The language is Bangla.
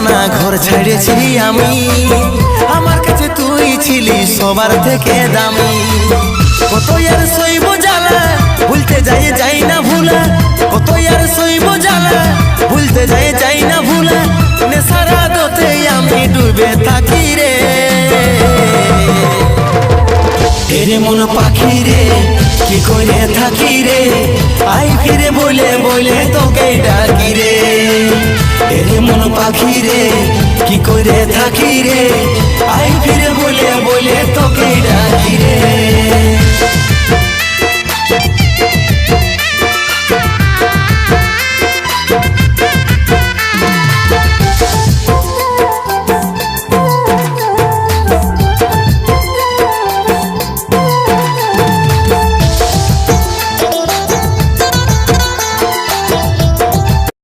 না ঘর ছেড়েছি আমি, আমার কাছে তুই ছিলি সবার থেকে দামি। কত আর সইব জ্বালা, ভুলতে যাই না ভুলা, কত আর সইব জ্বালা, ভুলতে যাই না ভুলা, নেশার আদতে আমি ডুবে থাকি রে। এরে মন পাখি রে কি করে থাকি রে, আই ফিরে বলে বলে তোকে ডাকি রে। এরে মন পাখি রে কি করে থাকি রে, আই ফিরে বলে